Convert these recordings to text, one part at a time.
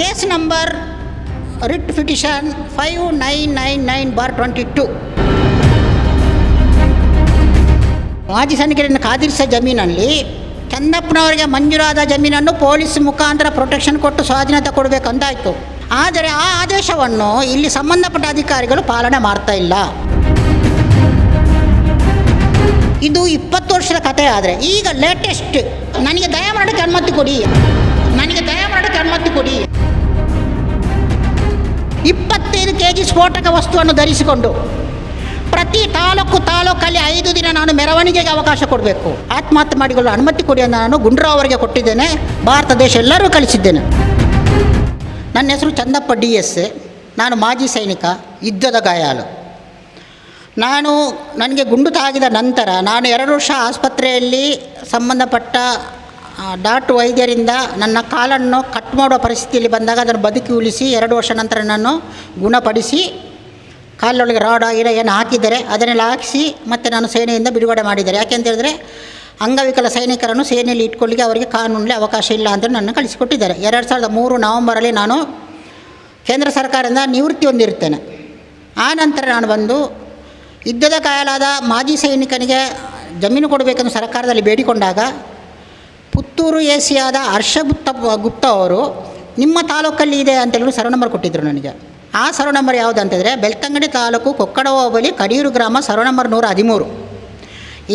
Case number writ petition 5999/22. ಮಾಜಿ ಸೈನಿಕರಿಂದ ಕಾದಿರಿಸಿದ ಜಮೀನಲ್ಲಿ ಚಂದಪ್ಪನವರಿಗೆ ಮಂಜೂರಾದ ಜಮೀನನ್ನು ಪೊಲೀಸ್ ಮುಖಾಂತರ ಪ್ರೊಟೆಕ್ಷನ್ ಕೊಟ್ಟು ಸ್ವಾಧೀನತೆ ಕೊಡಬೇಕಂತಾಯಿತು. ಆದರೆ ಆ ಆದೇಶವನ್ನು ಇಲ್ಲಿ ಸಂಬಂಧಪಟ್ಟ ಅಧಿಕಾರಿಗಳು ಪಾಲನೆ ಮಾಡ್ತಾ ಇಲ್ಲ. ಇದು 20 ವರ್ಷದ ಕಥೆ. ಆದರೆ ಈಗ ಲೇಟೆಸ್ಟ್ ನನಗೆ ದಯಮಾಡೋಕ್ಕೆ ಅನುಮತಿ ಕೊಡಿ, 25 kg ಸ್ಫೋಟಕ ವಸ್ತುವನ್ನು ಧರಿಸಿಕೊಂಡು ಪ್ರತಿ ತಾಲೂಕಲ್ಲಿ 5 ದಿನ ನಾನು ಮೆರವಣಿಗೆಗೆ ಅವಕಾಶ ಕೊಡಬೇಕು. ಆತ್ಮಹತ್ಯೆ ಮಾಡಿಕೊಳ್ಳಲು ಅನುಮತಿ ಕೊಡಿ ಅಂತ ನಾನು ಗುಂಡ್ರಾವ್ ಅವರಿಗೆ ಕೊಟ್ಟಿದ್ದೇನೆ. ಭಾರತ ದೇಶ ಎಲ್ಲರೂ ಕಳಿಸಿದ್ದೇನೆ. ನನ್ನ ಹೆಸರು ಚಂದಪ್ಪ DS. ನಾನು ಮಾಜಿ ಸೈನಿಕ, ಯುದ್ಧದ ಗಾಯಾಳು. ನನಗೆ ಗುಂಡು ತಾಗಿದ ನಂತರ ನಾನು 2 ವರ್ಷ ಆಸ್ಪತ್ರೆಯಲ್ಲಿ ಸಂಬಂಧಪಟ್ಟ ಡಾಕ್ಟ್ರು ವೈದ್ಯರಿಂದ ನನ್ನ ಕಾಲನ್ನು ಕಟ್ ಮಾಡುವ ಪರಿಸ್ಥಿತಿಯಲ್ಲಿ ಬಂದಾಗ ಅದನ್ನು ಬದುಕಿ ಉಳಿಸಿ 2 ವರ್ಷ ನಂತರ ನಾನು ಗುಣಪಡಿಸಿ ಕಾಲೊಳಗೆ ರಾಡ ಏನು ಹಾಕಿದ್ದಾರೆ ಅದನ್ನೆಲ್ಲ ಹಾಕಿಸಿ ಮತ್ತು ನಾನು ಸೇನೆಯಿಂದ ಬಿಡುಗಡೆ ಮಾಡಿದ್ದಾರೆ. ಯಾಕೆಂತ ಹೇಳಿದ್ರೆ ಅಂಗವಿಕಲ ಸೈನಿಕರನ್ನು ಸೇನೆಯಲ್ಲಿ ಇಟ್ಕೊಳ್ಳಿಕ್ಕೆ ಅವರಿಗೆ ಕಾನೂನಲ್ಲಿ ಅವಕಾಶ ಇಲ್ಲ ಅಂತ ನನ್ನ ಕಳಿಸಿಕೊಟ್ಟಿದ್ದಾರೆ. 2003 ನವಂಬರಲ್ಲಿ ನಾನು ಕೇಂದ್ರ ಸರ್ಕಾರದಿಂದ ನಿವೃತ್ತಿ ಹೊಂದಿರುತ್ತೇನೆ. ಆ ನಂತರ ನಾನು ಬಂದು ಯುದ್ಧದ ಗಾಯಾಲಾದ ಮಾಜಿ ಸೈನಿಕನಿಗೆ ಜಮೀನು ಕೊಡಬೇಕೆಂದು ಸರ್ಕಾರದಲ್ಲಿ ಬೇಡಿಕೊಂಡಾಗ ಪುತ್ತೂರು AC ಆದ ಹರ್ಷ ಗುಪ್ತ ಅವರು ನಿಮ್ಮ ತಾಲೂಕಲ್ಲಿ ಇದೆ ಅಂತೇಳಿ ಸರ್ವೆ ನಂಬರ್ ಕೊಟ್ಟಿದ್ದರು ನನಗೆ. ಆ ಸರ್ವೆ ನಂಬರ್ ಯಾವುದು ಅಂತಂದರೆ ಬೆಳ್ತಂಗಡಿ ತಾಲೂಕು ಕೊಕ್ಕಡ ಹೋಬಳಿ ಕಡಿಯೂರು ಗ್ರಾಮ ಸರ್ವೆ ನಂಬರ್ 113.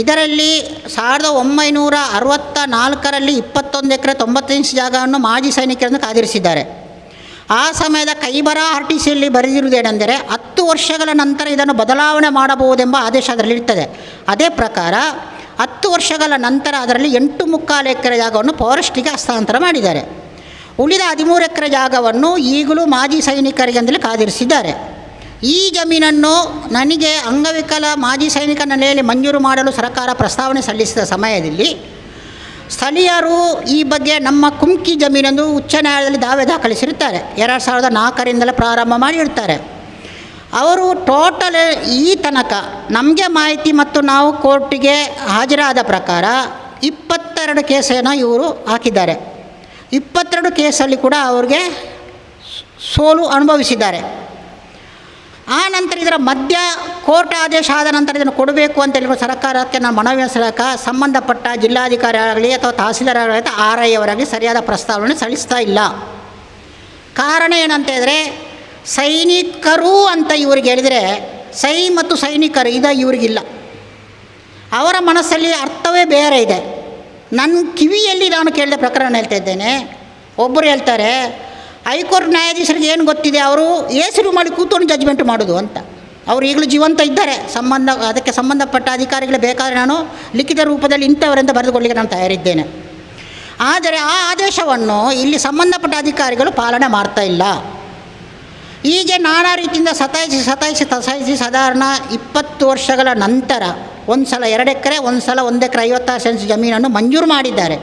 ಇದರಲ್ಲಿ 1964ರಲ್ಲಿ 21 ಎಕರೆ 90 ಇಂಚ್ ಜಾಗವನ್ನು ಮಾಜಿ ಸೈನಿಕರನ್ನು ಕಾದಿರಿಸಿದ್ದಾರೆ. ಆ ಸಮಯದ ಕೈಬರ RTCಯಲ್ಲಿ ಬರೆದಿರುವುದೇನೆಂದರೆ 10 ವರ್ಷಗಳ ನಂತರ ಇದನ್ನು ಬದಲಾವಣೆ ಮಾಡಬಹುದೆಂಬ ಆದೇಶ ಅದರಲ್ಲಿರ್ತದೆ. ಅದೇ ಪ್ರಕಾರ 10 ವರ್ಷಗಳ ನಂತರ ಅದರಲ್ಲಿ 8.25 ಎಕರೆ ಜಾಗವನ್ನು ಫಾರೆಸ್ಟಿಗೆ ಹಸ್ತಾಂತರ ಮಾಡಿದ್ದಾರೆ. ಉಳಿದ 13 ಎಕರೆ ಜಾಗವನ್ನು ಈಗಲೂ ಮಾಜಿ ಸೈನಿಕರಿಗೆ ಅಂತಲೇ ಕಾದಿರಿಸಿದ್ದಾರೆ. ಈ ಜಮೀನನ್ನು ನನಗೆ ಅಂಗವಿಕಲ ಮಾಜಿ ಸೈನಿಕನ ನೆಲೆಯಲ್ಲಿ ಮಂಜೂರು ಮಾಡಲು ಸರ್ಕಾರ ಪ್ರಸ್ತಾವನೆ ಸಲ್ಲಿಸಿದ ಸಮಯದಲ್ಲಿ ಸ್ಥಳೀಯರು ಈ ಬಗ್ಗೆ ನಮ್ಮ ಕುಮ್ಕಿ ಜಮೀನನ್ನು ಉಚ್ಚ ನ್ಯಾಯಾಲಯದಲ್ಲಿ ದಾವೆ ದಾಖಲಿಸಿರುತ್ತಾರೆ. 2004ರಿಂದಲೇ ಪ್ರಾರಂಭ ಮಾಡಿರ್ತಾರೆ. ಅವರು ಟೋಟಲ್ ಈ ತನಕ ನಮಗೆ ಮಾಹಿತಿ ಮತ್ತು ನಾವು ಕೋರ್ಟಿಗೆ ಹಾಜರಾದ ಪ್ರಕಾರ 22 ಕೇಸನ್ನು ಇವರು ಹಾಕಿದ್ದಾರೆ. 22 ಕೇಸಲ್ಲಿ ಕೂಡ ಅವ್ರಿಗೆ ಸೋಲು ಅನುಭವಿಸಿದ್ದಾರೆ. ಆ ನಂತರ ಇದರ ಮಧ್ಯ ಕೋರ್ಟ್ ಆದೇಶ ಆದ ನಂತರ ಇದನ್ನು ಕೊಡಬೇಕು ಅಂತ ಹೇಳಿ ಸರ್ಕಾರಕ್ಕೆ ನಾನು ಮನವಿ ಸಲ್ಲಿಸಕ ಸಂಬಂಧಪಟ್ಟ ಜಿಲ್ಲಾಧಿಕಾರಿ ಆಗಲಿ ಅಥವಾ ತಹಸೀಲ್ದಾರ್ ಆಗಲಿ ಅಥವಾ RI ಅವರಾಗಲಿ ಸರಿಯಾದ ಪ್ರಸ್ತಾವನೆ ಸಲ್ಲಿಸ್ತಾ ಇಲ್ಲ. ಕಾರಣ ಏನಂತ ಹೇಳಿದರೆ ಸೈನಿಕರು ಅಂತ ಇವ್ರಿಗೆ ಹೇಳಿದರೆ ಸೈ ಮತ್ತು ಸೈನಿಕರು ಇವ್ರಿಗಿಲ್ಲ. ಅವರ ಮನಸ್ಸಲ್ಲಿ ಅರ್ಥವೇ ಬೇರೆ ಇದೆ. ನನ್ನ ಕಿವಿಯಲ್ಲಿ ನಾನು ಕೇಳಿದ ಪ್ರಕರಣ ಹೇಳ್ತಾ ಇದ್ದೇನೆ. ಒಬ್ಬರು ಹೇಳ್ತಾರೆ ಹೈಕೋರ್ಟ್ ನ್ಯಾಯಾಧೀಶರಿಗೆ ಏನು ಗೊತ್ತಿದೆ, ಅವರು AC ರೂಮಲ್ಲಿ ಕೂತ್ಕೊಂಡು ಜಡ್ಜ್ಮೆಂಟ್ ಮಾಡೋದು ಅಂತ. ಅವರು ಈಗಲೂ ಜೀವಂತ ಇದ್ದಾರೆ. ಅದಕ್ಕೆ ಸಂಬಂಧಪಟ್ಟ ಅಧಿಕಾರಿಗಳು ಬೇಕಾದರೆ ನಾನು ಲಿಖಿತ ರೂಪದಲ್ಲಿ ಇಂಥವರೆಂದು ಬರೆದುಕೊಳ್ಳಿಕ್ಕೆ ನಾನು ತಯಾರಿದ್ದೇನೆ. ಆದರೆ ಆ ಆದೇಶವನ್ನು ಇಲ್ಲಿ ಸಂಬಂಧಪಟ್ಟ ಅಧಿಕಾರಿಗಳು ಪಾಲನೆ ಮಾಡ್ತಾ ಇಲ್ಲ. ಹೀಗೆ ನಾನಾ ರೀತಿಯಿಂದ ಸತಾಯಿಸಿ ಸಾಧಾರಣ 20 ವರ್ಷಗಳ ನಂತರ ಒಂದು ಸಲ 2 ಎಕರೆ, ಒಂದು ಸಲ 1 ಎಕರೆ 56 ಸೆಂಟ್ಸ್ ಜಮೀನನ್ನು ಮಂಜೂರು ಮಾಡಿದ್ದಾರೆ.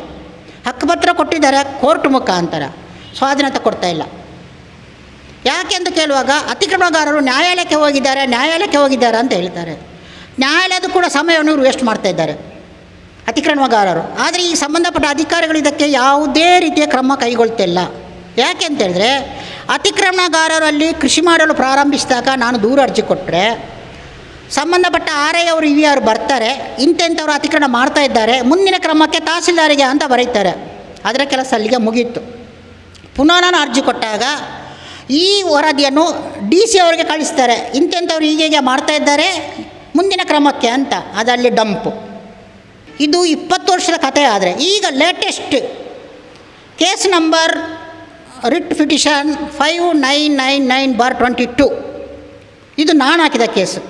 ಹಕ್ಕುಪತ್ರ ಕೊಟ್ಟಿದ್ದಾರೆ ಕೋರ್ಟ್ ಮುಖಾಂತರ. ಸ್ವಾಧೀನತೆ ಕೊಡ್ತಾ ಇಲ್ಲ. ಯಾಕೆ ಅಂತ ಕೇಳುವಾಗ ಅತಿಕ್ರಮಣಗಾರರು ನ್ಯಾಯಾಲಯಕ್ಕೆ ಹೋಗಿದ್ದಾರೆ ಅಂತ ಹೇಳ್ತಾರೆ. ನ್ಯಾಯಾಲಯದ ಕೂಡ ಸಮಯವನ್ನು ಇವರು ವೇಸ್ಟ್ ಮಾಡ್ತಾ ಇದ್ದಾರೆ ಅತಿಕ್ರಮಣಗಾರರು. ಆದರೆ ಈ ಸಂಬಂಧಪಟ್ಟ ಅಧಿಕಾರಿಗಳು ಇದಕ್ಕೆ ಯಾವುದೇ ರೀತಿಯ ಕ್ರಮ ಕೈಗೊಳ್ತಿಲ್ಲ. ಯಾಕೆ ಅಂತ ಹೇಳಿದ್ರೆ ಅತಿಕ್ರಮಣಗಾರರಲ್ಲಿ ಕೃಷಿ ಮಾಡಲು ಪ್ರಾರಂಭಿಸಿದಾಗ ನಾನು ದೂರು ಅರ್ಜಿ ಕೊಟ್ಟರೆ ಸಂಬಂಧಪಟ್ಟ RI ಅವರು EVR ಬರ್ತಾರೆ, ಇಂಥವ್ರು ಅತಿಕ್ರಮಣ ಮಾಡ್ತಾ ಇದ್ದಾರೆ, ಮುಂದಿನ ಕ್ರಮಕ್ಕೆ ತಹಸೀಲ್ದಾರಿಗೆ ಅಂತ ಬರೀತಾರೆ. ಅದರ ಕೆಲಸ ಅಲ್ಲಿಗೆ ಮುಗಿಯಿತು. ಪುನಃ ನಾನು ಅರ್ಜಿ ಕೊಟ್ಟಾಗ ಈ ವರದಿಯನ್ನು DC ಅವರಿಗೆ ಕಳಿಸ್ತಾರೆ, ಇಂಥವ್ರು ಹೀಗೆ ಮಾಡ್ತಾ ಇದ್ದಾರೆ, ಮುಂದಿನ ಕ್ರಮಕ್ಕೆ ಅಂತ. ಅದಲ್ಲಿ ಡಂಪು. ಇದು 20 ವರ್ಷದ ಕಥೆ. ಆದರೆ ಈಗ latest case number writ petition 5999/22. ಇದು ನಾನು ಹಾಕಿದ ಕೇಸು.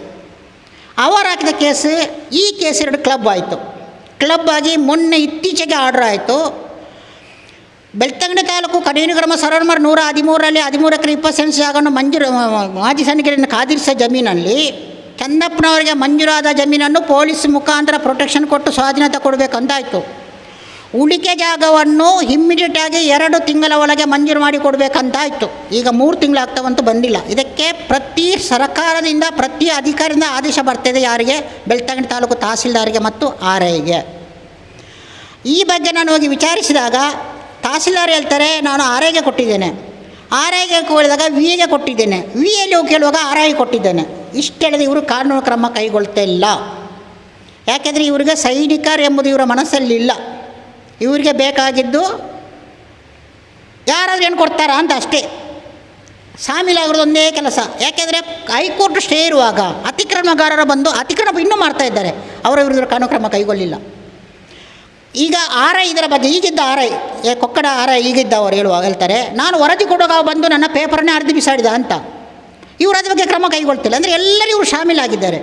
ಅವರು ಹಾಕಿದ ಕೇಸು. ಈ ಕೇಸ್ 2 ಕ್ಲಬ್ ಆಯಿತು. ಕ್ಲಬ್ ಆಗಿ ಮೊನ್ನೆ ಇತ್ತೀಚೆಗೆ ಆರ್ಡರ್ ಆಯಿತು. ಬೆಳ್ತಂಗಡಿ ತಾಲೂಕು ಕಡಿಯೂರು ಗ್ರಾಮ ಸರ್ವೆ ನಂಬರ್ 113ರಲ್ಲಿ 13 ಎಕರೆ 20 ಸೆಂಟ್ಸ್ ಜಾಗವನ್ನು ಮಾಜಿ ಸೈನಿಕರಿಂದ ಕಾದಿರಿಸಿದ ಜಮೀನಲ್ಲಿ ಚಂದಪ್ಪನವರಿಗೆ ಮಂಜೂರಾದ ಜಮೀನನ್ನು ಪೊಲೀಸ್ ಮುಖಾಂತರ ಪ್ರೊಟೆಕ್ಷನ್ ಕೊಟ್ಟು ಸ್ವಾಧೀನತೆ ಕೊಡಬೇಕಂತಾಯಿತು. ಉಳಿಕೆ ಜಾಗವನ್ನು ಇಮ್ಮಿಡಿಯೇಟಾಗಿ 2 ತಿಂಗಳ ಒಳಗೆ ಮಂಜೂರು ಮಾಡಿ ಕೊಡಬೇಕಂತಾಯಿತು. ಈಗ 3 ತಿಂಗಳಾಗ್ತಾವಂತೂ ಬಂದಿಲ್ಲ. ಇದಕ್ಕೆ ಪ್ರತಿ ಸರ್ಕಾರದಿಂದ ಪ್ರತಿ ಅಧಿಕಾರಿಯಿಂದ ಆದೇಶ ಬರ್ತಾಯಿದೆ. ಯಾರಿಗೆ? ಬೆಳ್ತಂಗಡಿ ತಾಲೂಕು ತಹಸೀಲ್ದಾರಿಗೆ ಮತ್ತು RIಗೆ. ಈ ಬಗ್ಗೆ ನಾನು ಹೋಗಿ ವಿಚಾರಿಸಿದಾಗ ತಹಸೀಲ್ದಾರ್ ಹೇಳ್ತಾರೆ ನಾನು RIಗೆ ಕೊಟ್ಟಿದ್ದೇನೆ. ಆರ್ ಐಗೆ ಕೇಳಿದಾಗ ವಿ ಎಗೆ ಕೊಟ್ಟಿದ್ದೇನೆ, ವಿ ಎಲ್ಲಿ ಹೋಗಿ ಕೇಳುವಾಗ ಆರ್ ಐ ಕೊಟ್ಟಿದ್ದೇನೆ. ಇಷ್ಟು ಹೇಳಿದ್ರೆ ಇವರು ಕಾನೂನು ಕ್ರಮ ಕೈಗೊಳ್ತಾ ಇಲ್ಲ. ಯಾಕೆಂದರೆ ಇವರಿಗೆ ಸೈನಿಕರು ಎಂಬುದು ಇವರ ಮನಸ್ಸಲ್ಲಿಲ್ಲ. ಇವರಿಗೆ ಬೇಕಾಗಿದ್ದು ಯಾರಾದರೂ ಏನು ಕೊಡ್ತಾರಾ ಅಂತ ಅಷ್ಟೇ. ಶಾಮೀಲಾಗಿರೋದು ಒಂದೇ ಕೆಲಸ. ಯಾಕೆಂದರೆ ಹೈಕೋರ್ಟ್ ಸ್ಟೇ ಇರುವಾಗ ಅತಿಕ್ರಮಗಾರರು ಬಂದು ಅತಿಕ್ರಮ ಇನ್ನೂ ಮಾಡ್ತಾ ಇದ್ದಾರೆ. ಅವರ ವಿರುದ್ಧ ಕಾನೂನು ಕ್ರಮ ಕೈಗೊಳ್ಳಿಲ್ಲ. ಈಗ ಆರ್ ಐ ಇದರ ಬಗ್ಗೆ ಈಗಿದ್ದ R I Kokkada R I ಈಗಿದ್ದ ಅವರು ಹೇಳ್ತಾರೆ, ನಾನು ವರದಿ ಕೊಡುವಾಗ ಬಂದು ನನ್ನ ಪೇಪರನ್ನೇ ಅರ್ಧಿ ಬಿಸಾಡಿದ ಅಂತ. ಇವರು ಅದ್ರ ಬಗ್ಗೆ ಕ್ರಮ ಕೈಗೊಳ್ತಿಲ್ಲ. ಅಂದರೆ ಎಲ್ಲರೂ ಇವರು ಶಾಮೀಲಾಗಿದ್ದಾರೆ.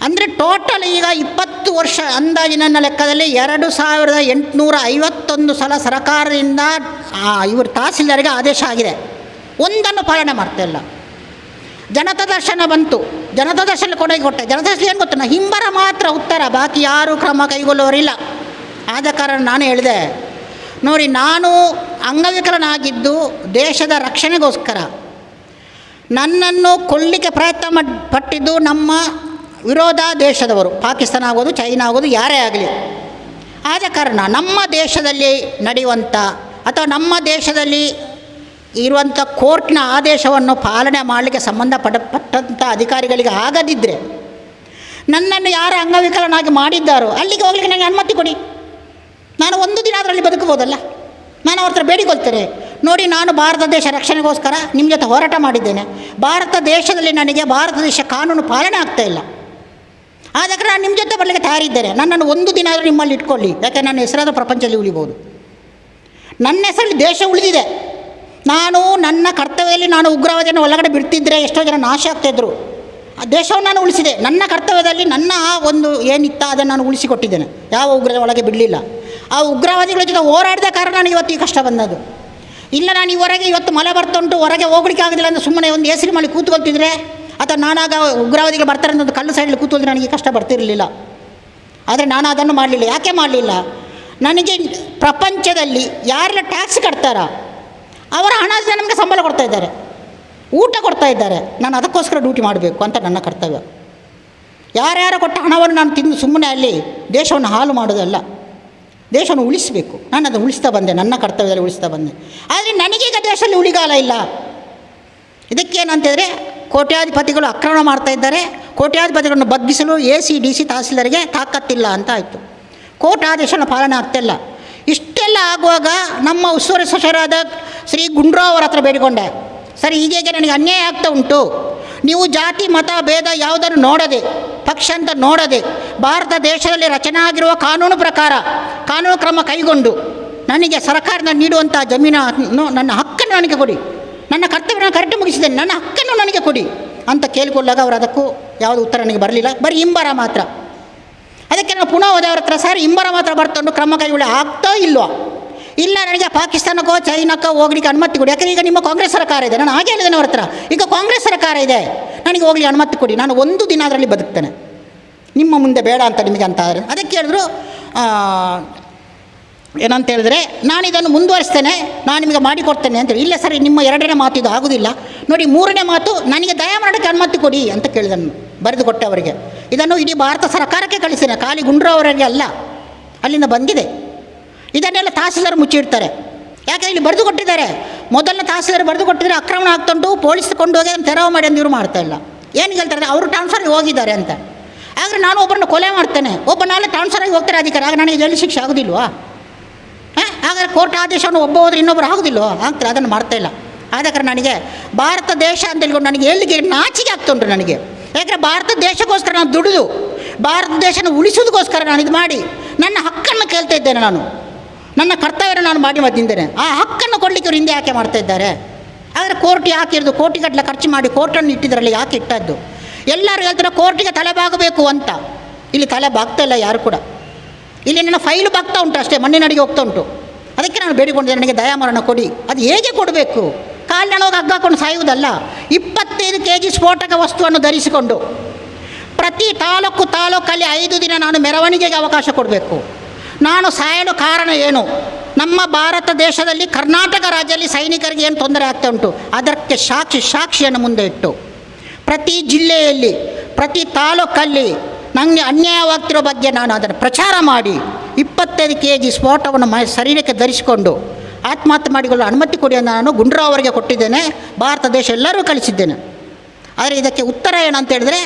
ಅಂದರೆ ಟೋಟಲ್ ಈಗ 20 ವರ್ಷ ಅಂದಾಜಿನ ಲೆಕ್ಕದಲ್ಲಿ 2851 ಸಲ ಸರ್ಕಾರದಿಂದ ಇವರು ತಹಸೀಲ್ದಾರ್ಗೆ ಆದೇಶ ಆಗಿದೆ. ಒಂದನ್ನು ಪಾಲನೆ ಮಾಡ್ತಾಯಿಲ್ಲ. ಜನತಾ ದರ್ಶನ ಬಂತು, ಜನತಾ ದರ್ಶನ ಕೊಟ್ಟೆ. ಜನತಾ ದರ್ಶನ ಏನು ಗೊತ್ತು, ಹಿಂಬರ ಮಾತ್ರ ಉತ್ತರ, ಬಾಕಿ ಯಾರೂ ಕ್ರಮ ಕೈಗೊಳ್ಳುವವರಿಲ್ಲ. ಆದ ಕಾರಣ ನಾನು ಹೇಳಿದೆ, ನೋಡಿ, ನಾನು ಅಂಗವಿಕಲನಾಗಿದ್ದು ದೇಶದ ರಕ್ಷಣೆಗೋಸ್ಕರ ನನ್ನನ್ನು ಕೊಲ್ಲಿಕ್ಕೆ ಪ್ರಯತ್ನ ಪಟ್ಟಿದ್ದು ನಮ್ಮ ವಿರೋಧ ದೇಶದವರು, ಪಾಕಿಸ್ತಾನ ಆಗೋದು, ಚೈನಾ ಆಗೋದು, ಯಾರೇ ಆಗಲಿ. ಆದ ಕಾರಣ ನಮ್ಮ ದೇಶದಲ್ಲಿ ನಡೆಯುವಂಥ ಅಥವಾ ನಮ್ಮ ದೇಶದಲ್ಲಿ ಇರುವಂಥ ಕೋರ್ಟ್ನ ಆದೇಶವನ್ನು ಪಾಲನೆ ಮಾಡಲಿಕ್ಕೆ ಸಂಬಂಧಪಟ್ಟಂಥ ಅಧಿಕಾರಿಗಳಿಗೆ ಆಗದಿದ್ದರೆ, ನನ್ನನ್ನು ಯಾರು ಅಂಗವಿಕಲನಾಗಿ ಮಾಡಿದ್ದಾರೋ ಅಲ್ಲಿಗೆ ಹೋಗ್ಲಿಕ್ಕೆ ನನಗೆ ಅನುಮತಿ ಕೊಡಿ. ನಾನು ಒಂದು ದಿನ ಅದರಲ್ಲಿ ಬದುಕಬೋದಲ್ಲ. ನಾನು ಅವ್ರ ಹತ್ರ ಬೇಡಿಕೊಳ್ತೇನೆ, ನೋಡಿ, ನಾನು ಭಾರತ ದೇಶ ರಕ್ಷಣೆಗೋಸ್ಕರ ನಿಮ್ಮ ಜೊತೆ ಹೋರಾಟ ಮಾಡಿದ್ದೇನೆ. ಭಾರತ ದೇಶದಲ್ಲಿ ನನಗೆ ಭಾರತ ದೇಶ ಕಾನೂನು ಪಾಲನೆ ಆಗ್ತಾಯಿಲ್ಲ. ಆದ ಕಾರಣ ನಾನು ನಿಮ್ಮ ಜೊತೆ ಬರಲಿಕ್ಕೆ ತಯಾರಿದ್ದೇನೆ. ನನ್ನನ್ನು ಒಂದು ದಿನ ಆದರೂ ನಿಮ್ಮಲ್ಲಿ ಇಟ್ಕೊಳ್ಳಿ. ಯಾಕೆ ನನ್ನ ಹೆಸರಾದ ಪ್ರಪಂಚದಲ್ಲಿ ಉಳಿಬೋದು. ನನ್ನ ಹೆಸರಲ್ಲಿ ದೇಶ ಉಳಿದಿದೆ. ನಾನು ನನ್ನ ಕರ್ತವ್ಯದಲ್ಲಿ ನಾನು ಉಗ್ರವಾದಿಯನ್ನು ಒಳಗಡೆ ಬಿಡ್ತಿದ್ದರೆ ಎಷ್ಟೋ ಜನ ನಾಶ ಆಗ್ತಾಯಿದ್ರು. ಆ ದೇಶವನ್ನು ನಾನು ಉಳಿಸಿದೆ. ನನ್ನ ಕರ್ತವ್ಯದಲ್ಲಿ ನನ್ನ ಆ ಒಂದು ಏನಿತ್ತ ಅದನ್ನು ನಾನು ಉಳಿಸಿಕೊಟ್ಟಿದ್ದೇನೆ. ಯಾವ ಉಗ್ರದ ಒಳಗೆ ಬಿಡಲಿಲ್ಲ. ಆ ಉಗ್ರವಾದಿಗಳ ಜೊತೆ ಹೋರಾಡಿದ ಕಾರಣ ನನಗೆ ಇವತ್ತು ಈ ಕಷ್ಟ ಬಂದದ್ದು. ಇಲ್ಲ, ನಾನು ಹೊರಗೆ ಇವತ್ತು ಮಳೆ ಬರ್ತುಂಟು, ಹೊರಗೆ ಹೋಗ್ಲಿಕ್ಕೆ ಆಗೋದಿಲ್ಲ ಅಂದರೆ ಸುಮ್ಮನೆ ಒಂದು ಹೆಸರು ಮಾಡಿ ಕೂತ್ಕೊಳ್ತಿದ್ರೆ, ಅಥವಾ ನಾನಾಗ ಉಗ್ರವಾದಿಗಳು ಬರ್ತಾರೆ ಅನ್ನೋದು ಕಲ್ಲು ಸೈಡಲ್ಲಿ ಕೂತ್ಕೊಳ್ತಿದ್ರೆ ನನಗೆ ಕಷ್ಟ ಬರ್ತಿರಲಿಲ್ಲ. ಆದರೆ ನಾನು ಅದನ್ನು ಮಾಡಲಿಲ್ಲ. ಯಾಕೆ ಮಾಡಲಿಲ್ಲ? ನನಗೆ ಪ್ರಪಂಚದಲ್ಲಿ ಯಾರೆಲ್ಲ ಟ್ಯಾಕ್ಸ್ ಕಟ್ತಾರ ಅವರ ಹಣದಿಂದ ನಮಗೆ ಸಂಬಳ ಕೊಡ್ತಾ ಇದ್ದಾರೆ, ಊಟ ಕೊಡ್ತಾ ಇದ್ದಾರೆ. ನಾನು ಅದಕ್ಕೋಸ್ಕರ ಡ್ಯೂಟಿ ಮಾಡಬೇಕು ಅಂತ ನನ್ನ ಕರ್ತವ್ಯ. ಯಾರ್ಯಾರು ಕೊಟ್ಟ ಹಣವನ್ನು ನಾನು ತಿಂದು ಸುಮ್ಮನೆ ಅಲ್ಲಿ ದೇಶವನ್ನು ಹಾಳು ಮಾಡೋದಲ್ಲ, ದೇಶವನ್ನು ಉಳಿಸಬೇಕು. ನಾನು ಅದನ್ನು ಉಳಿಸ್ತಾ ಬಂದೆ, ನನ್ನ ಕರ್ತವ್ಯದಲ್ಲಿ ಉಳಿಸ್ತಾ ಬಂದೆ. ಆದರೆ ನನಗೀಗ ದೇಶದಲ್ಲಿ ಉಳಿಗಾಲ ಇಲ್ಲ. ಇದಕ್ಕೇನಂತಂದರೆ ಕೋಟ್ಯಾಧಿಪತಿಗಳು ಆಕ್ರಮಣ ಮಾಡ್ತಾಯಿದ್ದಾರೆ. ಕೋಟ್ಯಾಧಿಪತಿಗಳನ್ನು ಬಗ್ಗಿಸಲು ACDC ತಹಸೀಲ್ದಾರಿಗೆ ತಾಕತ್ತಿಲ್ಲ ಅಂತ ಆಯಿತು. ಕೋರ್ಟ್ ಆದೇಶನ ಪಾಲನೆ ಆಗ್ತಾಯಿಲ್ಲ. ಇಷ್ಟೆಲ್ಲ ಆಗುವಾಗ ನಮ್ಮ ಉಸ್ತುವಾರಿ ಸಚಿವರಾದ ಶ್ರೀ ಗುಂಡ್ರಾವ್ ಅವರ ಹತ್ರ ಬೇಡಿಕೊಂಡೆ, ಸರಿ, ಹೀಗೆ ನನಗೆ ಅನ್ಯಾಯ ಆಗ್ತಾ ಉಂಟು. ನೀವು ಜಾತಿ ಮತ ಭೇದ ಯಾವುದನ್ನು ನೋಡದೆ, ಪಕ್ಷ ಅಂತ ನೋಡದೆ, ಭಾರತ ದೇಶದಲ್ಲಿ ರಚನೆ ಆಗಿರುವ ಕಾನೂನು ಪ್ರಕಾರ ಕಾನೂನು ಕ್ರಮ ಕೈಗೊಂಡು ನನಗೆ ಸರ್ಕಾರದಿಂದ ನೀಡುವಂಥ ಜಮೀನನ್ನು, ನನ್ನ ಹಕ್ಕನ್ನು ನನಗೆ ಕೊಡಿ. ನನ್ನ ಕರ್ತವ್ಯವನ್ನು ಕರೆಕ್ಟ್ ಮುಗಿಸಿದ್ದೇನೆ, ನನ್ನ ಹಕ್ಕನ್ನು ನನಗೆ ಕೊಡಿ ಅಂತ ಕೇಳಿಕೊಳ್ಳಾಗ ಅವರು ಅದಕ್ಕೂ ಯಾವುದೇ ಉತ್ತರ ನನಗೆ ಬರಲಿಲ್ಲ. ಬರೀ ಹಿಂಬರ ಮಾತ್ರ. ಅದಕ್ಕೆ ನಾನು ಪುನಃ ಹೋದವ್ರ ಹತ್ರ, ಸರ್, ಹಿಂಬರ ಮಾತ್ರ ಬರ್ತಂಡು ಕ್ರಮ ಕೈಗೊಳ್ಳಿ ಆಗ್ತೋ ಇಲ್ವೋ? ಇಲ್ಲ, ನನಗೆ ಪಾಕಿಸ್ತಾನಕ್ಕೋ ಚೈನಾಕ್ಕೋ ಹೋಗ್ಲಿಕ್ಕೆ ಅನುಮತಿ ಕೊಡಿ. ಯಾಕಂದರೆ ಈಗ ನಿಮ್ಮ ಕಾಂಗ್ರೆಸ್ ಸರ್ಕಾರ ಇದೆ. ನಾನು ಹಾಗೆ ಹೇಳಿದ್ದೇನೆ ಅವ್ರ ಹತ್ರ, ಈಗ ಕಾಂಗ್ರೆಸ್ ಸರ್ಕಾರ ಇದೆ, ನನಗೆ ಹೋಗ್ಲಿಕ್ಕೆ ಅನುಮತಿ ಕೊಡಿ. ನಾನು ಒಂದು ದಿನ ಅದರಲ್ಲಿ ಬದುಕ್ತೇನೆ, ನಿಮ್ಮ ಮುಂದೆ ಬೇಡ ಅಂತ ನಿಮಗೆ ಅಂತ. ಅದಕ್ಕೆ ಹೇಳಿದ್ರು, ಏನಂತ ಹೇಳಿದ್ರೆ, ನಾನು ಇದನ್ನು ಮುಂದುವರಿಸ್ತೇನೆ, ನಾನು ನಿಮಗೆ ಮಾಡಿಕೊಡ್ತೇನೆ ಅಂತೇಳಿ. ಇಲ್ಲ ಸರ್, ನಿಮ್ಮ 2ನೇ ಮಾತು ಇದು ಆಗೋದಿಲ್ಲ, ನೋಡಿ 3ನೇ ಮಾತು, ನನಗೆ ದಯ ಮಾಡೋಕ್ಕೆ ಅನುಮತಿ ಕೊಡಿ ಅಂತ ಕೇಳಿದನು. ಬರೆದು ಕೊಟ್ಟೆ ಅವರಿಗೆ. ಇದನ್ನು ಇಡೀ ಭಾರತ ಸರ್ಕಾರಕ್ಕೆ ಕಳಿಸ್ತೇನೆ, ಖಾಲಿ ಗುಂಡ್ರಾವ್ ಅವರಿಗೆ ಅಲ್ಲ, ಅಲ್ಲಿಂದ ಬಂದಿದೆ. ಇದನ್ನೆಲ್ಲ ತಹಸೀಲ್ದಾರ್ ಮುಚ್ಚಿಡ್ತಾರೆ. ಯಾಕೆ ಇಲ್ಲಿ ಬರೆದು ಕೊಟ್ಟಿದ್ದಾರೆ. ಮೊದಲನೇ ತಹಸೀಲ್ದಾರ್ ಬರೆದು ಕೊಟ್ಟಿದ್ರೆ ಅಕ್ರಮಣ ಆಗ್ತುಂಟು, ಪೊಲೀಸ್ ಕೊಂಡು ಹೋಗಿ ಅದನ್ನು ತೆರವು ಮಾಡಿ ಅಂತ ಇವರು ಮಾಡ್ತಾಯಿಲ್ಲ. ಏನು ಹೇಳ್ತಾರೆ, ಅವರು ಟ್ರಾನ್ಸ್ಫರ್ಗೆ ಹೋಗಿದ್ದಾರೆ ಅಂತ. ಆದರೆ ನಾನು ಒಬ್ಬರನ್ನು ಕೊಲೆ ಮಾಡ್ತೇನೆ, ಒಬ್ಬ ನಾಳೆ ಟ್ರಾನ್ಸ್ಫರ್ ಆಗಿ ಹೋಗ್ತಾರೆ ಅಧಿಕಾರಿ, ಆಗ ನನಗೆ ಜೈಲು ಶಿಕ್ಷೆ ಆಗೋದಿಲ್ವಾ? ಹಾಗಾದರೆ ಕೋರ್ಟ್ ಆದೇಶವನ್ನು ಒಬ್ಬ ಹೋದ್ರೆ ಇನ್ನೊಬ್ಬರು ಆಗೋದಿಲ್ವೋ? ಆಗ್ತಾರೆ, ಅದನ್ನು ಮಾಡ್ತಾಯಿಲ್ಲ. ಆದ ಕಾರಣ ನನಗೆ ಭಾರತ ದೇಶ ಅಂತ ಹೇಳ್ಕೊಂಡು ನನಗೆ ಎಲ್ಲಿಗೆ ನಾಚಿಕೆ ಆಗ್ತುಂಟು ನನಗೆ. ಯಾಕಂದರೆ ಭಾರತ ದೇಶಕ್ಕೋಸ್ಕರ ನಾನು ದುಡಿದು ಭಾರತ ದೇಶನ ಉಳಿಸೋದಕ್ಕೋಸ್ಕರ ನಾನು ಇದು ಮಾಡಿ ನನ್ನ ಹಕ್ಕನ್ನು ಕೇಳ್ತಾ ಇದ್ದೇನೆ. ನಾನು ನನ್ನ ಕರ್ತವ್ಯನ ನಾನು ಮಾಡಿ ಬಂದಿದ್ದೇನೆ. ಆ ಹಕ್ಕನ್ನು ಕೊಡಲಿಕ್ಕೆ ಇವರು ಹಿಂದೆ ಯಾಕೆ ಮಾಡ್ತಾ ಇದ್ದಾರೆ? ಆದರೆ ಕೋರ್ಟ್ ಯಾಕೆ ಇರೋದು? ಕೋಟಿಗಟ್ಟಲೆ ಖರ್ಚು ಮಾಡಿ ಕೋರ್ಟನ್ನು ಇಟ್ಟಿದ್ದರಲ್ಲಿ ಯಾಕೆ ಇಟ್ಟದ್ದು? ಎಲ್ಲರೂ ಹೇಳ್ತಾರೆ ಕೋರ್ಟಿಗೆ ತಲೆ ಬಾಗಬೇಕು ಅಂತ. ಇಲ್ಲಿ ತಲೆ ಬಾಗ್ತಾ ಇಲ್ಲ ಯಾರು ಕೂಡ. ಇಲ್ಲಿ ನನ್ನ ಫೈಲು ಬಾಗ್ತಾ ಉಂಟು ಅಷ್ಟೇ, ಮಣ್ಣಿನಡಿಗೆ ಹೋಗ್ತಾ ಉಂಟು. ಅದಕ್ಕೆ ನಾನು ಬೇಡಿಕೊಂಡಿದ್ದೆ, ನನಗೆ ದಯಾಮರಣ ಕೊಡಿ. ಅದು ಹೇಗೆ ಕೊಡಬೇಕು? ಕಾಲಿನೊಳಗೆ ಹಗ್ಗ ಹಾಕೊಂಡು ಸಾಯುವುದಲ್ಲ. 25 kg ಸ್ಫೋಟಕ ವಸ್ತುವನ್ನು ಧರಿಸಿಕೊಂಡು ಪ್ರತಿ ತಾಲೂಕಲ್ಲಿ 5 ದಿನ ನಾನು ಮೆರವಣಿಗೆಗೆ ಅವಕಾಶ ಕೊಡಬೇಕು. ನಾನು ಸಾಯಲು ಕಾರಣ ಏನು? ನಮ್ಮ ಭಾರತ ದೇಶದಲ್ಲಿ ಕರ್ನಾಟಕ ರಾಜ್ಯದಲ್ಲಿ ಸೈನಿಕರಿಗೆ ಏನು ತೊಂದರೆ ಆಗ್ತಾ ಉಂಟು, ಅದಕ್ಕೆ ಸಾಕ್ಷಿಯನ್ನು ಮುಂದೆ ಇಟ್ಟು ಪ್ರತಿ ಜಿಲ್ಲೆಯಲ್ಲಿ ಪ್ರತಿ ತಾಲೂಕಲ್ಲಿ ನನಗೆ ಅನ್ಯಾಯವಾಗ್ತಿರೋ ಬಗ್ಗೆ ನಾನು ಅದನ್ನು ಪ್ರಚಾರ ಮಾಡಿ 25 kg ಸ್ಫೋಟವನ್ನು ಶರೀರಕ್ಕೆ ಧರಿಸಿಕೊಂಡು ಆತ್ಮಹತ್ಯೆ ಮಾಡಿಕೊಳ್ಳಲು ಅನುಮತಿ ಕೊಡಿ ಅಂತ ನಾನು ಗುಂಡ್ರಾವ್ ಅವರಿಗೆ ಕೊಟ್ಟಿದ್ದೇನೆ, ಭಾರತ ದೇಶ ಎಲ್ಲರೂ ಕಳಿಸಿದ್ದೇನೆ. ಆದರೆ ಇದಕ್ಕೆ ಉತ್ತರ ಏನಂತ ಹೇಳಿದ್ರೆ,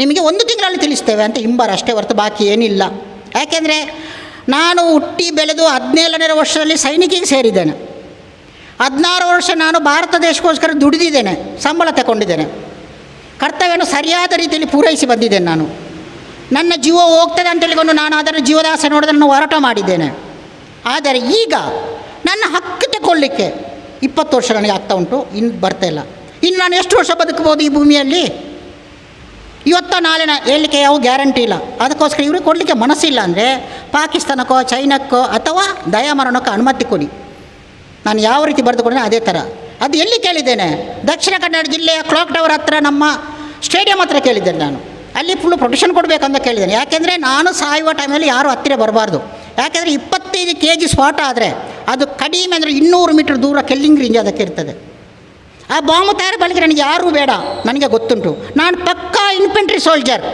ನಿಮಗೆ 1 ತಿಂಗಳಲ್ಲಿ ತಿಳಿಸ್ತೇವೆ ಅಂತ ಹಿಂಬಾರ ಅಷ್ಟೇ ಹೊರತು ಬಾಕಿ ಏನಿಲ್ಲ. ಯಾಕೆಂದರೆ ನಾನು ಹುಟ್ಟಿ ಬೆಳೆದು 17ನೇ ವರ್ಷದಲ್ಲಿ ಸೈನಿಕಿಗೆ ಸೇರಿದ್ದೇನೆ. 16 ವರ್ಷ ನಾನು ಭಾರತ ದೇಶಕ್ಕೋಸ್ಕರ ದುಡಿದಿದ್ದೇನೆ, ಸಂಬಳ ತಗೊಂಡಿದ್ದೇನೆ. ಕರ್ತವ್ಯವನ್ನು ಸರಿಯಾದ ರೀತಿಯಲ್ಲಿ ಪೂರೈಸಿ ಬಂದಿದ್ದೇನೆ. ನಾನು ನನ್ನ ಜೀವ ಹೋಗ್ತದೆ ಅಂತ ಹೇಳಿಕೊಂಡು ನಾನು ಅದನ್ನು ಜೀವದಾಸೆ ನೋಡೋದನ್ನು ಹೋರಾಟ ಮಾಡಿದ್ದೇನೆ. ಆದರೆ ಈಗ ನನ್ನ ಹಕ್ಕು ತಗೊಳ್ಳಿಕ್ಕೆ 20 ವರ್ಷ ನನಗೆ ಆಗ್ತಾ ಉಂಟು, ಇನ್ನು ಬರ್ತಾಯಿಲ್ಲ. ಇನ್ನು ನಾನು ಎಷ್ಟು ವರ್ಷ ಬದುಕಬಹುದು ಈ ಭೂಮಿಯಲ್ಲಿ? ಇವತ್ತು ನಾಳೆ ಹೇಳಲಿಕ್ಕೆ ಯಾವ ಗ್ಯಾರಂಟಿ ಇಲ್ಲ. ಅದಕ್ಕೋಸ್ಕರ ಇವ್ರಿಗೆ ಕೊಡಲಿಕ್ಕೆ ಮನಸ್ಸಿಲ್ಲ ಅಂದರೆ ಪಾಕಿಸ್ತಾನಕ್ಕೋ ಚೈನಾಕ್ಕೋ ಅಥವಾ ದಯಾಮರಣಕ್ಕೋ ಅನುಮತಿ ಕೊಡಿ. ನಾನು ಯಾವ ರೀತಿ ಬರೆದುಕೊಂಡೆ ಅದೇ ಥರ. ಅದು ಎಲ್ಲಿ ಕೇಳಿದ್ದೇನೆ? ದಕ್ಷಿಣ ಕನ್ನಡ ಜಿಲ್ಲೆಯ ಕ್ಲಾಕ್ ಟವರ್ ಹತ್ರ ನಮ್ಮ ಸ್ಟೇಡಿಯಂ ಹತ್ರ ಕೇಳಿದ್ದೇನೆ. ನಾನು ಅಲ್ಲಿ ಫುಲ್ಲು ಪ್ರೊಟೆಕ್ಷನ್ ಕೊಡಬೇಕಂತ ಕೇಳಿದ್ದೇನೆ. ಯಾಕೆಂದರೆ ನಾನು ಸಾಯುವ ಟೈಮಲ್ಲಿ ಯಾರೂ ಹತ್ತಿರ ಬರಬಾರ್ದು. ಯಾಕೆಂದರೆ 25 kg ಸ್ಪಾಟ್ ಆದರೆ ಅದು ಕಡಿಮೆ ಅಂದರೆ 200 ಮೀಟರ್ ದೂರ ಕೆಲ್ಲಿಂಗ್ ರೇಂಜ್ ಅದಕ್ಕೆ ಇರ್ತದೆ. ಆ ಬಾಂಬು ತಯಾರು ಮಾಡಲಿಕ್ಕೆ ನನಗೆ ಯಾರೂ ಬೇಡ, ನನಗೆ ಗೊತ್ತುಂಟು. ನಾನು ಪಕ್ಕಾ ಇನ್ಫೆಂಟ್ರಿ ಸೋಲ್ಜರ್,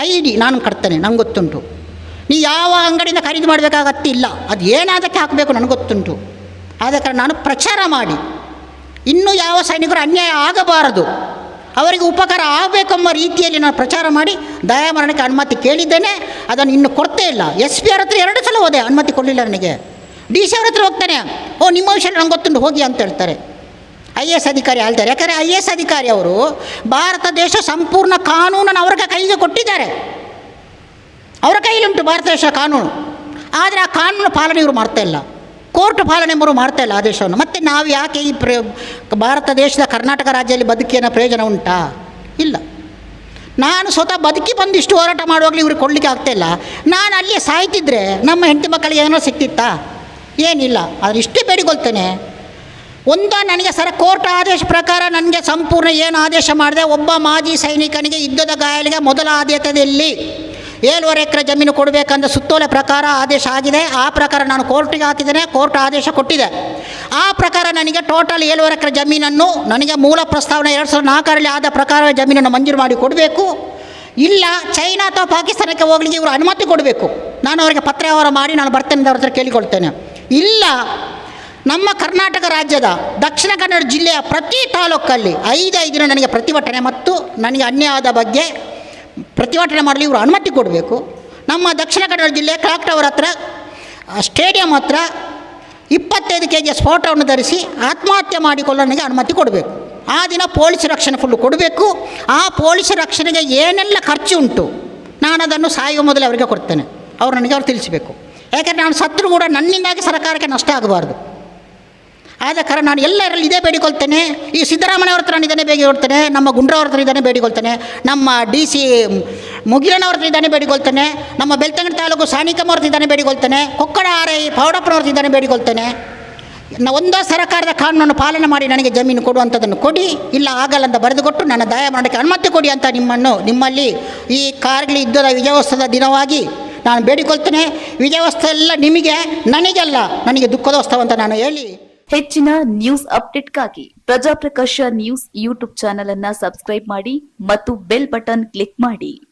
ID ನಾನು ಕಟ್ತೇನೆ, ನಂಗೆ ಗೊತ್ತುಂಟು. ನೀ ಯಾವ ಅಂಗಡಿಯಿಂದ ಖರೀದಿ ಮಾಡಬೇಕಾಗತ್ತೆ ಇಲ್ಲ, ಅದು ಏನಾದಕ್ಕೆ ಹಾಕಬೇಕು ನನಗೆ ಗೊತ್ತುಂಟು. ಆದ ಕಾರಣ ನಾನು ಪ್ರಚಾರ ಮಾಡಿ ಇನ್ನೂ ಯಾವ ಸೈನಿಕರು ಅನ್ಯಾಯ ಆಗಬಾರದು, ಅವರಿಗೆ ಉಪಕಾರ ಆಗಬೇಕೆಂಬ ರೀತಿಯಲ್ಲಿ ನಾನು ಪ್ರಚಾರ ಮಾಡಿ ದಯಾಮರಣಕ್ಕೆ ಅನುಮತಿ ಕೇಳಿದ್ದೇನೆ. ಅದನ್ನು ಇನ್ನೂ ಕೊಡ್ತೇ ಇಲ್ಲ. SP ಅವ್ರ ಹತ್ರ 2 ಸಲ ಹೋದೆ, ಅನುಮತಿ ಕೊಡಲಿಲ್ಲ ನನಗೆ. DC ಅವ್ರ ಹತ್ರ ಹೋಗ್ತಾನೆ, ನಿಮ್ಮ ವಿಷಯ ನಂಗೆ ಗೊತ್ತುಂಟು ಹೋಗಿ ಅಂತ ಹೇಳ್ತಾರೆ. IAS ಅಧಿಕಾರಿ ಹೇಳ್ತಾರೆ. ಯಾಕಂದರೆ IAS ಅಧಿಕಾರಿ ಅವರು ಭಾರತ ದೇಶ ಸಂಪೂರ್ಣ ಕಾನೂನನ್ನು ಅವರ ಕೈಗೆ ಕೊಟ್ಟಿದ್ದಾರೆ. ಅವರ ಕೈಲಿಂಟು ಭಾರತ ದೇಶ ಕಾನೂನು. ಆದರೆ ಆ ಕಾನೂನು ಪಾಲನೆ ಇವರು ಮಾಡ್ತಾಯಿಲ್ಲ, ಕೋರ್ಟ್ ಪಾಲನೆ ಅವರು ಮಾಡ್ತಾಯಿಲ್ಲ ಆದೇಶವನ್ನು. ಮತ್ತು ನಾವು ಯಾಕೆ ಈ ಭಾರತ ದೇಶದ ಕರ್ನಾಟಕ ರಾಜ್ಯದಲ್ಲಿ ಬದುಕಿನ ಪ್ರಯೋಜನ ಉಂಟಾ? ಇಲ್ಲ. ನಾನು ಸ್ವತಃ ಬದುಕಿ ಬಂದಿಷ್ಟು ಹೋರಾಟ ಮಾಡುವಾಗಲೂ ಇವ್ರಿಗೆ ಕೊಡಲಿಕ್ಕೆ ಆಗ್ತಾಯಿಲ್ಲ. ನಾನು ಅಲ್ಲಿಯೇ ಸಾಯ್ತಿದ್ರೆ ನಮ್ಮ ಹೆಂಡತಿ ಮಕ್ಕಳಿಗೆ ಏನೋ ಸಿಕ್ತಿತ್ತಾ? ಏನಿಲ್ಲ. ಆದರೆ ಇಷ್ಟೇ ಬೇಡಿಕೊಳ್ತೇನೆ, ನನಗೆ ಕೋರ್ಟ್ ಆದೇಶ ಪ್ರಕಾರ ನನಗೆ ಸಂಪೂರ್ಣ ಏನು ಆದೇಶ ಮಾಡಿದೆ, ಒಬ್ಬ ಮಾಜಿ ಸೈನಿಕನಿಗೆ ಯುದ್ಧದ ಗಾಯಾಳಿಗೆ ಮೊದಲ ಆದ್ಯತೆಯಲ್ಲಿ 7.5 ಎಕರೆ ಜಮೀನು ಕೊಡಬೇಕಂತ ಸುತ್ತೋಲೆ ಪ್ರಕಾರ ಆದೇಶ ಆಗಿದೆ. ಆ ಪ್ರಕಾರ ನಾನು ಕೋರ್ಟಿಗೆ ಹಾಕಿದ್ದೇನೆ, ಕೋರ್ಟ್ ಆದೇಶ ಕೊಟ್ಟಿದೆ. ಆ ಪ್ರಕಾರ ನನಗೆ ಟೋಟಲ್ 7.5 ಎಕರೆ ಜಮೀನನ್ನು ನನಗೆ ಮೂಲ ಪ್ರಸ್ತಾವನೆ 2004ರಲ್ಲಿ ಆದ ಪ್ರಕಾರ ಜಮೀನನ್ನು ಮಂಜೂರು ಮಾಡಿ ಕೊಡಬೇಕು. ಇಲ್ಲ ಚೈನಾ ಅಥವಾ ಪಾಕಿಸ್ತಾನಕ್ಕೆ ಹೋಗಲಿಕ್ಕೆ ಇವರು ಅನುಮತಿ ಕೊಡಬೇಕು. ನಾನು ಅವರಿಗೆ ಪತ್ರ ವ್ಯವಹಾರ ಮಾಡಿ ನಾನು ಬರ್ತೇನೆ ಅವ್ರ ಹತ್ರ ಕೇಳಿಕೊಳ್ತೇನೆ. ಇಲ್ಲ ನಮ್ಮ ಕರ್ನಾಟಕ ರಾಜ್ಯದ ದಕ್ಷಿಣ ಕನ್ನಡ ಜಿಲ್ಲೆಯ ಪ್ರತಿ ತಾಲೂಕಲ್ಲಿ 5 ದಿನ ನನಗೆ ಪ್ರತಿಭಟನೆ ಮತ್ತು ನನಗೆ ಅನ್ಯಾಯ ಆದ ಬಗ್ಗೆ ಪ್ರತಿಭಟನೆ ಮಾಡಲು ಇವರು ಅನುಮತಿ ಕೊಡಬೇಕು. ನಮ್ಮ ದಕ್ಷಿಣ ಕನ್ನಡ ಜಿಲ್ಲೆಯ ಕ್ಲಾಕ್ ಟವರ್ ಹತ್ರ ಸ್ಟೇಡಿಯಂ ಹತ್ರ 25 kg ಸ್ಫೋಟವನ್ನು ಧರಿಸಿ ಆತ್ಮಹತ್ಯೆ ಮಾಡಿಕೊಳ್ಳಲು ನನಗೆ ಅನುಮತಿ ಕೊಡಬೇಕು. ಆ ದಿನ ಪೊಲೀಸ್ ರಕ್ಷಣೆ ಫುಲ್ಲು ಕೊಡಬೇಕು. ಆ ಪೊಲೀಸ್ ರಕ್ಷಣೆಗೆ ಏನೆಲ್ಲ ಖರ್ಚು ಉಂಟು ನಾನು ಅದನ್ನು ಸಾಯುವ ಮೊದಲೇ ಅವರಿಗೆ ಕೊಡ್ತೇನೆ. ನನಗೆ ಅವ್ರು ತಿಳಿಸಬೇಕು. ಯಾಕೆಂದರೆ ನಾನು ಸತ್ರು ಕೂಡ ನನ್ನಿಂದಾಗಿ ಸರ್ಕಾರಕ್ಕೆ ನಷ್ಟ ಆಗಬಾರ್ದು. ಆದ ಕಾರಣ ನಾನು ಎಲ್ಲರಲ್ಲಿ ಇದೇ ಬೇಡಿಕೊಳ್ತೇನೆ. ಈ ಸಿದ್ದರಾಮಯ್ಯವ್ರ ಹತ್ರ ನಾನು ಇದನ್ನೇ ಬೇಡಿಕೊಳ್ತೇನೆ, ನಮ್ಮ ಗುಂಡ್ರಾವ್ರ ಹತ್ರ ಇದನ್ನೇ ಬೇಡಿಕೊಳ್ತೇನೆ, ನಮ್ಮ DC ಮುಗಿಲನವ್ರ ಹತ್ರ ಇದನ್ನೇ ಬೇಡಿಕೊಳ್ತೇನೆ, ನಮ್ಮ ಬೆಳ್ತಂಗಡಿ ತಾಲೂಕು ಸಾನಿಕಮ್ಮ ಅವ್ರ ಹತ್ರ ಇದನ್ನೇ ಬೇಡಿಕೊಳ್ತೇನೆ, ಕೊಕ್ಕಡ RI ಪೌಡಪ್ಪನವ್ರ ಹತ್ರ ಇದನ್ನೇ ಬೇಡಿಕೊಳ್ತೇನೆ. ಒಂದೋ ಸರ್ಕಾರದ ಕಾನೂನನ್ನು ಪಾಲನೆ ಮಾಡಿ ನನಗೆ ಜಮೀನು ಕೊಡುವಂಥದ್ದನ್ನು ಕೊಡಿ, ಇಲ್ಲ ಆಗಲ್ಲ ಅಂತ ಬರೆದುಕೊಟ್ಟು ನನ್ನ ದಯಾಮರಣಕ್ಕೆ ಅನುಮತಿ ಕೊಡಿ ಅಂತ ನಿಮ್ಮಲ್ಲಿ ಈ ಕಾರ್ಗಿಲ್ ಯುದ್ಧದ ವಿಜಯೋತ್ಸವದ ದಿನವಾಗಿ ನಾನು ಬೇಡಿಕೊಳ್ತೇನೆ. ವಿಜಯೋತ್ಸವ ಎಲ್ಲ ನಿಮಗೆ, ನನಗೆಲ್ಲ, ನನಗೆ ದುಃಖದೋತ್ಸವ ಅಂತ ನಾನು ಹೇಳಿ ಹೆಚ್ಚಿನ news ಅಪ್ಡೇಟ್ಗಾಗಿ Prajaprakash news YouTube channel ಅನ್ನು ಸಬ್ಸ್ಕ್ರೈಬ್ ಮಾಡಿ ಮತ್ತು ಬೆಲ್ ಬಟನ್ ಕ್ಲಿಕ್ ಮಾಡಿ.